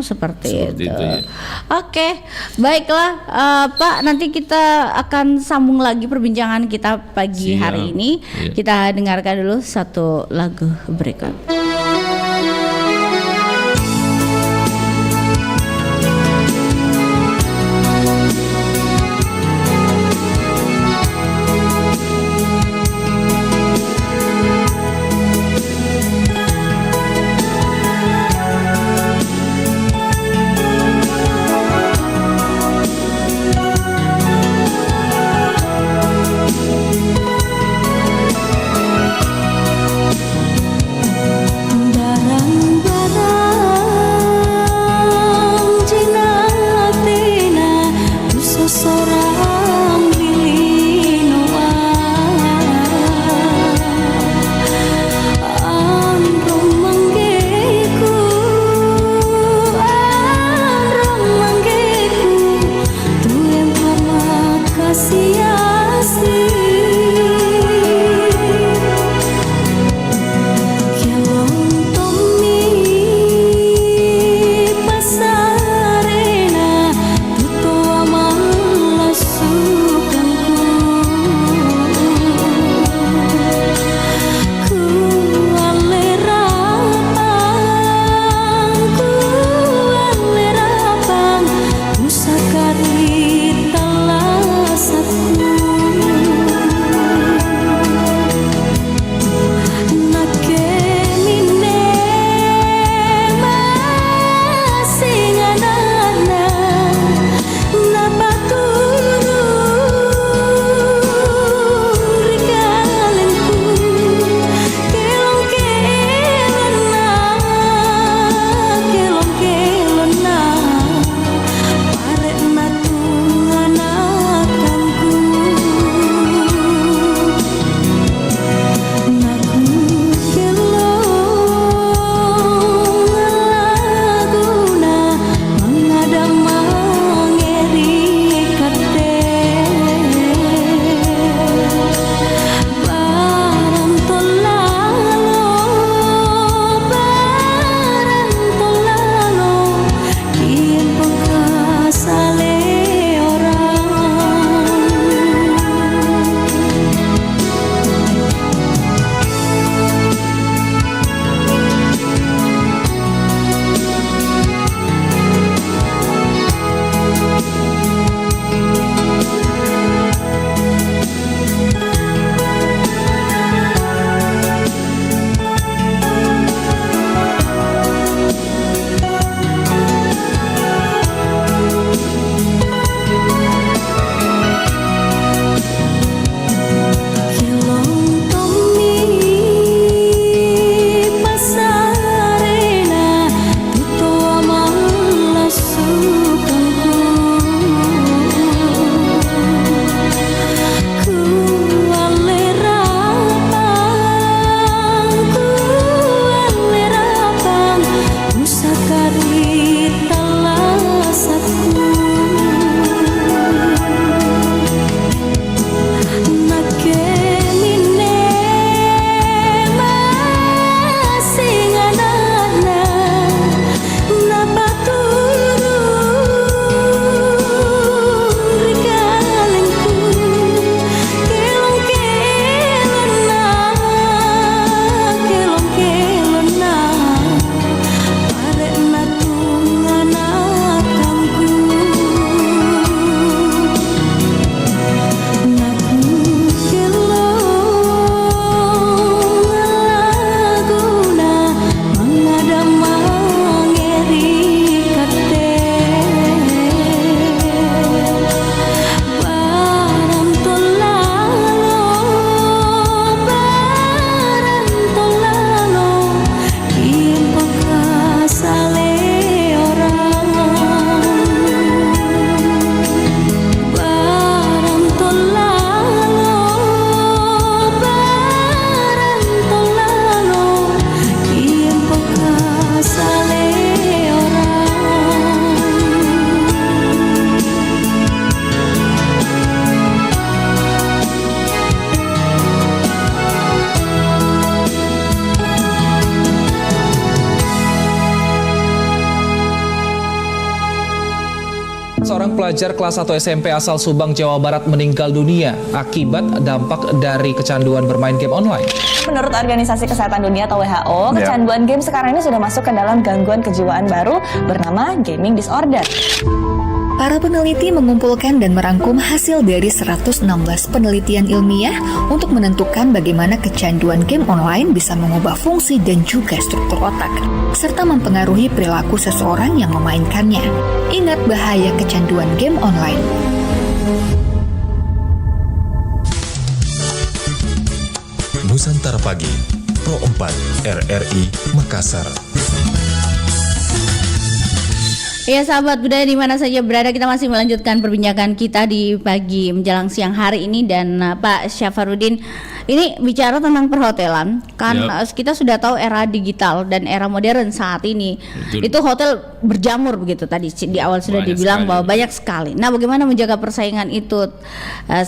Seperti itu. Ya. Oke, baiklah Pak, nanti kita akan sambung lagi perbincangan kita pagi hari ini. Kita dengarkan dulu satu lagu berikut. Seorang pelajar kelas 1 SMP asal Subang, Jawa Barat meninggal dunia akibat dampak dari kecanduan bermain game online. Menurut Organisasi Kesehatan Dunia atau WHO, kecanduan game sekarang ini sudah masuk ke dalam gangguan kejiwaan baru bernama gaming disorder. Para peneliti mengumpulkan dan merangkum hasil dari 116 penelitian ilmiah untuk menentukan bagaimana kecanduan game online bisa mengubah fungsi dan juga struktur otak, serta mempengaruhi perilaku seseorang yang memainkannya. Ingat bahaya kecanduan game online. Nusantara Pagi, Pro 4 RRI Makassar. Ya sahabat budaya di mana saja berada, kita masih melanjutkan perbincangan kita di pagi menjelang siang hari ini. Dan Pak Syafarudin, ini bicara tentang perhotelan kan, kita sudah tahu era digital dan era modern saat ini. Betul. Itu hotel berjamur begitu, tadi di awal sudah banyak dibilang sekali. Bahwa banyak sekali. Nah, bagaimana menjaga persaingan itu?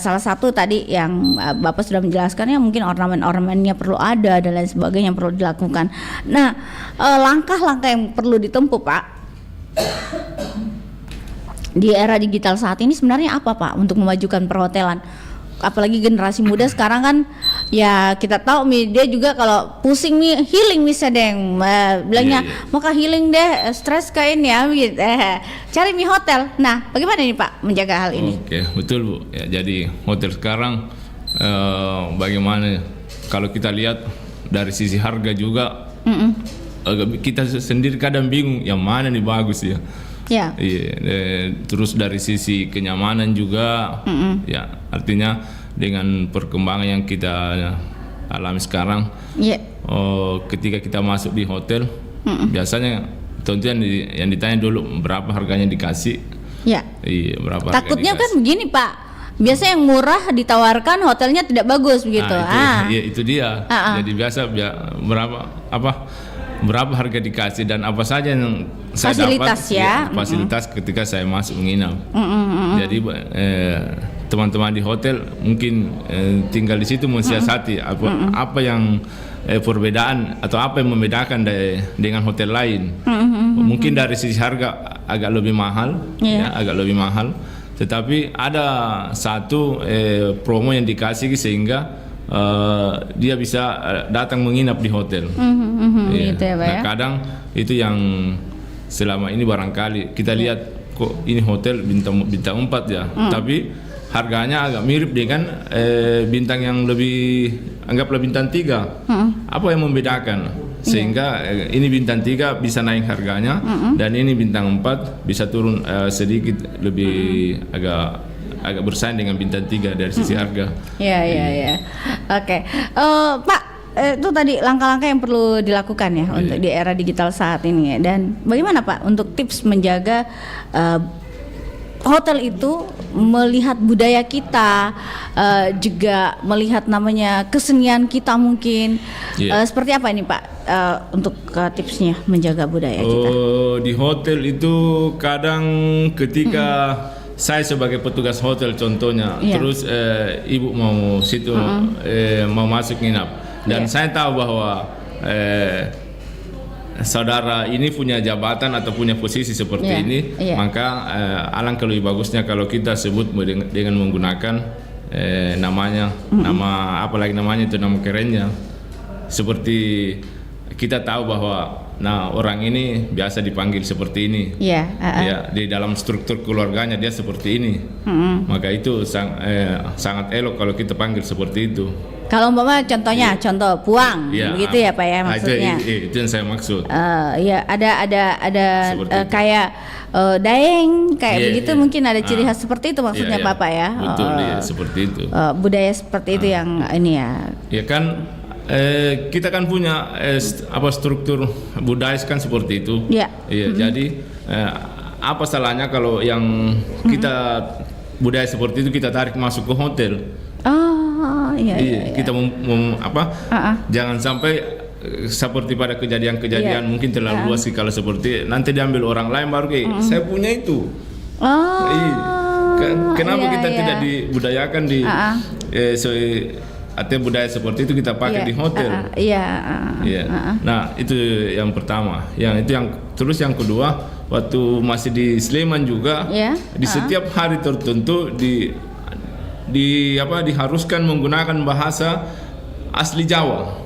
Salah satu tadi yang Bapak sudah menjelaskan, ya mungkin ornamen-ornamennya perlu ada dan lain sebagainya yang perlu dilakukan. Nah, langkah-langkah yang perlu ditempuh Pak di era digital saat ini sebenarnya apa Pak untuk memajukan perhotelan? Apalagi generasi muda sekarang kan, ya kita tahu dia juga kalau pusing nih healing misalnya yang bilangnya mau healing deh, stres kain ya gitu. Cari mie hotel. Nah, bagaimana nih Pak menjaga hal ini? Oke, betul Bu. Ya, jadi hotel sekarang bagaimana kalau kita lihat dari sisi harga juga, kita sendiri kadang bingung yang mana nih bagus ya. Ya. Terus dari sisi kenyamanan juga, ya artinya dengan perkembangan yang kita alami sekarang, ketika kita masuk di hotel, biasanya tentu yang ditanya dulu berapa harganya dikasih. Ya. Berapa? Takutnya kan begini Pak. Biasa yang murah ditawarkan hotelnya tidak bagus begitu. Itu dia. Jadi biasa berapa harga dikasih dan apa saja yang saya fasilitas dapat, fasilitas ketika saya masuk menginap. Jadi teman-teman di hotel mungkin tinggal di situ mensiasati apa yang perbedaan atau apa yang membedakan dengan hotel lain. Mungkin dari sisi harga agak lebih mahal, agak lebih mahal. Tetapi ada satu promo yang dikasih sehingga dia bisa datang menginap di hotel. Gitu ya, Pak, nah kadang itu yang selama ini barangkali kita lihat kok ini hotel bintang 4 ya, tapi harganya agak mirip dengan bintang yang lebih, anggaplah bintang 3. Apa yang membedakan sehingga ini bintang 3 bisa naik harganya dan ini bintang 4 bisa turun sedikit lebih agak bersaing dengan bintang 3 dari sisi harga. Ya. Oke. Pak, itu tadi langkah-langkah yang perlu dilakukan ya untuk di era digital saat ini ya. Dan bagaimana Pak untuk tips menjaga hotel itu melihat budaya kita, juga melihat namanya kesenian kita mungkin. Seperti apa ini Pak untuk tipsnya menjaga budaya kita? Di hotel itu kadang ketika saya sebagai petugas hotel contohnya, terus ibu mau situ mau masuk nginap dan saya tahu bahwa saudara ini punya jabatan atau punya posisi seperti ini, maka alangkah lebih bagusnya kalau kita sebut dengan menggunakan namanya, nama apalagi namanya itu nama kerennya, seperti kita tahu bahwa orang ini biasa dipanggil seperti ini. Ya, di dalam struktur keluarganya dia seperti ini. Maka itu sangat elok kalau kita panggil seperti itu. Kalau umpama contohnya contoh puang, begitu ya Pak ya maksudnya. Itu yang saya maksud. Ya ada kayak daeng kayak begitu mungkin ada ciri khas seperti itu maksudnya Bapak ya. Betul, seperti itu. Budaya seperti itu yang ini ya. Ya kan. Kita kan punya struktur budaya kan seperti itu. Jadi apa salahnya kalau yang kita budaya seperti itu kita tarik masuk ke hotel? Kita jangan sampai seperti pada kejadian-kejadian mungkin terlalu luas sih kalau seperti nanti diambil orang lain baru saya punya itu. Kenapa kita tidak dibudayakan di artinya budaya seperti itu kita pakai di hotel. Nah, itu yang pertama. Terus yang kedua, waktu masih di Sleman juga, di setiap hari tertentu diharuskan menggunakan bahasa asli Jawa.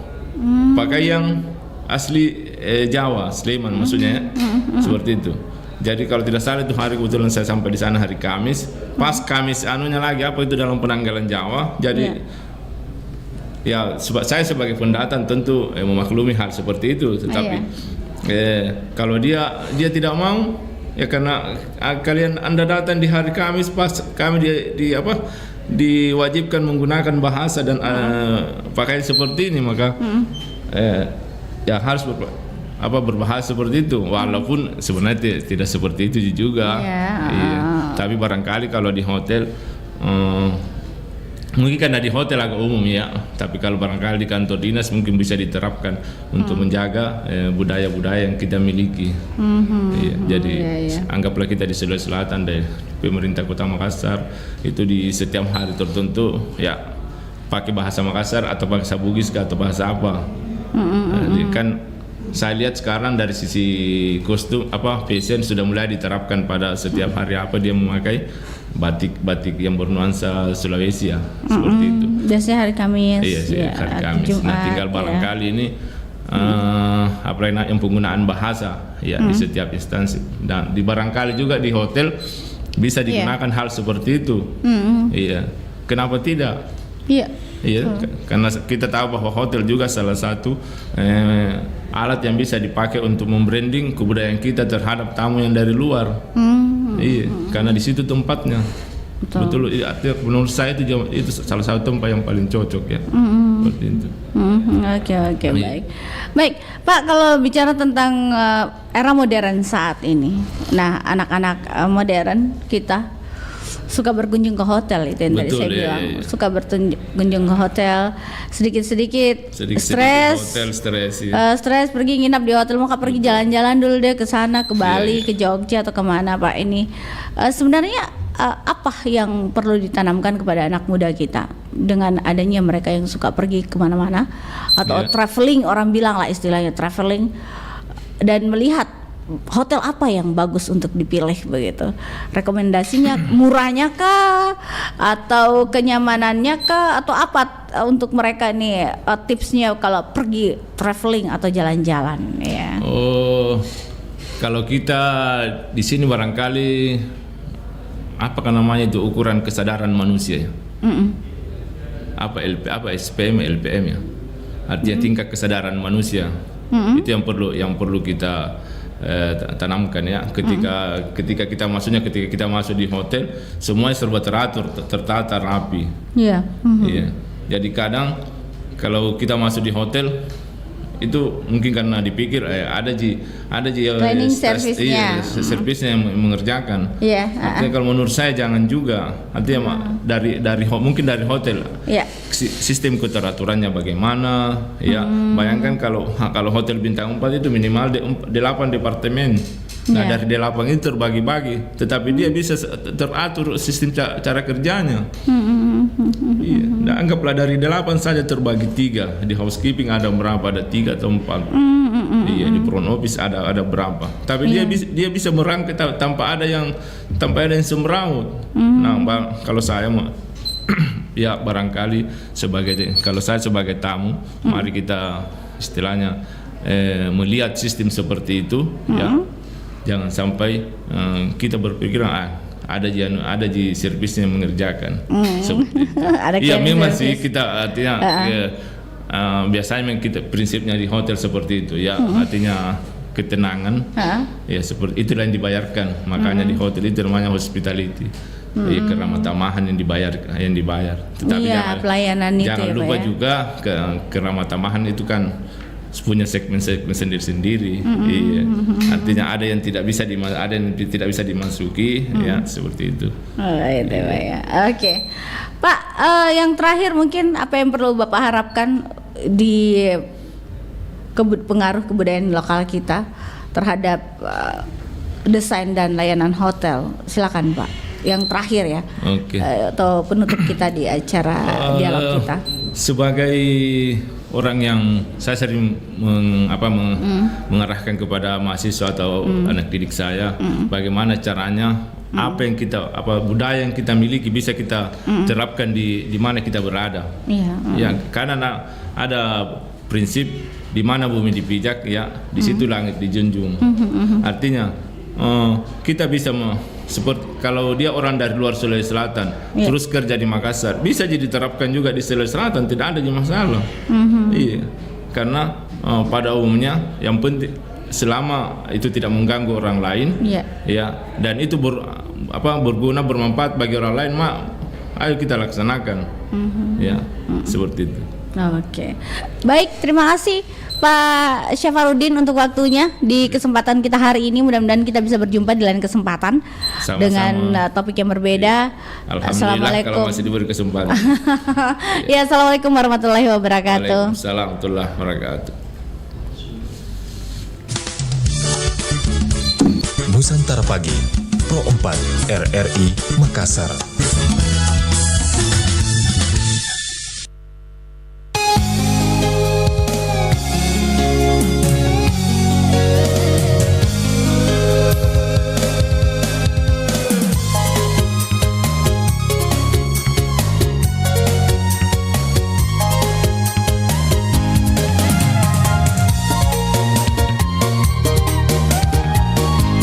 Pakai yang asli Jawa, Sleman maksudnya ya. Seperti itu. Jadi kalau tidak salah itu hari kebetulan saya sampai di sana hari Kamis. Pas Kamis anunya lagi apa itu dalam penanggalan Jawa. Jadi saya sebagai pendatang tentu memaklumi hal seperti itu. Tetapi kalau dia tidak mau ya karena Anda datang di hari Kamis pas kami diwajibkan menggunakan bahasa dan pakaian seperti ini maka ya harus berbahasa seperti itu, walaupun sebenarnya tidak seperti itu juga. Tapi barangkali kalau di hotel mungkin karena di hotel agak umum ya, tapi kalau barangkali di kantor dinas mungkin bisa diterapkan untuk menjaga budaya-budaya yang kita miliki. Jadi anggaplah kita di Sulawesi Selatan dari pemerintah Kota Makassar itu di setiap hari tertentu ya pakai bahasa Makassar atau bahasa Bugis atau bahasa apa. Jadi kan saya lihat sekarang dari sisi kostum fashion sudah mulai diterapkan pada setiap hari dia memakai batik yang bernuansa Sulawesi ya, seperti itu. Biasanya hari Kamis. Hari Kamis. Jumat, tinggal barangkali ini yang penggunaan bahasa ya di setiap instansi dan di barangkali juga di hotel bisa digunakan hal seperti itu. Kenapa tidak? Karena kita tahu bahwa hotel juga salah satu alat yang bisa dipakai untuk membranding kebudayaan kita terhadap tamu yang dari luar. Karena di situ tempatnya. Betul. Artinya menurut saya itu salah satu tempat yang paling cocok ya. Seperti itu. Oke, baik. Pak, kalau bicara tentang era modern saat ini, nah anak-anak modern kita suka berkunjung ke hotel, itu yang tadi saya bilang. Suka berkunjung ke hotel, sedikit stres pergi nginap di hotel, mau pergi jalan-jalan dulu deh ke sana, ke Bali, ke Jogja atau kemana Pak ini. Sebenarnya apa yang perlu ditanamkan kepada anak muda kita dengan adanya mereka yang suka pergi kemana-mana atau traveling, orang bilang lah istilahnya traveling, dan melihat hotel apa yang bagus untuk dipilih begitu? Rekomendasinya murahnya kah atau kenyamanannya kah atau apa untuk mereka nih tipsnya kalau pergi traveling atau jalan-jalan ya? Kalau kita di sini barangkali namanya itu ukuran kesadaran manusia ya. SPM, LPM ya. Artinya tingkat kesadaran manusia. Itu yang perlu kita tanamkan ya ketika kita masuk di hotel semuanya serba teratur, tertata, rapi. Jadi kadang kalau kita masuk di hotel itu mungkin karena dipikir ada cleaning service-nya, servisnya yang mengerjakan. Artinya kalau menurut saya jangan juga. Artinya mungkin dari hotel. Sistem keteraturannya bagaimana? Bayangkan kalau hotel bintang 4 itu minimal 8 departemen. Nah dari 8 itu terbagi-bagi, tetapi dia bisa teratur sistem cara kerjanya. Nah, anggaplah dari 8 saja terbagi 3. Di housekeeping ada berapa? Ada 3 atau 4. Di front office ada berapa? Tapi dia bisa merangkai tanpa ada yang semrawut. Nah, kalau saya ya barangkali kalau saya sebagai tamu, mari kita istilahnya melihat sistem seperti itu ya. Jangan sampai kita berpikir ada di servisnya yang mengerjakan. Iya memang sih kita artinya biasanya kita prinsipnya di hotel seperti itu ya, artinya ketenangan ya seperti itulah yang dibayarkan. Makanya di hotel itu namanya hospitality. Keramah tamahan yang dibayar. Tetapi jangan lupa juga keramah tamahan itu kan punya segmen sendiri-sendiri. Artinya ada yang tidak bisa dimasuki ya seperti itu. Oke. Pak, yang terakhir mungkin apa yang perlu Bapak harapkan di pengaruh kebudayaan lokal kita terhadap desain dan layanan hotel? Silakan Pak. yang terakhir ya. Oke. Atau penutup kita di acara dialog kita. Sebagai orang yang saya sering mengarahkan kepada mahasiswa atau anak didik saya, bagaimana caranya budaya yang kita miliki bisa kita terapkan di mana kita berada. Ya, karena ada prinsip di mana bumi dipijak, ya di situ langit dijunjung. Artinya kita bisa seperti kalau dia orang dari luar Sulawesi Selatan terus kerja di Makassar, bisa jadi diterapkan juga di Sulawesi Selatan, tidak ada masalah. Iya, karena pada umumnya yang penting selama itu tidak mengganggu orang lain, ya, dan itu berguna, bermanfaat bagi orang lain, ayo kita laksanakan, ya, seperti itu. Oke, baik, terima kasih Pak Syafarudin untuk waktunya di kesempatan kita hari ini. Mudah-mudahan kita bisa berjumpa di lain kesempatan. Sama-sama. Dengan topik yang berbeda. Alhamdulillah kalau masih diberi kesempatan. Ya, assalamualaikum warahmatullahi wabarakatuh. Waalaikumsalam warahmatullahi wabarakatuh. Nusantara Pagi, Pro 4 RRI Makassar.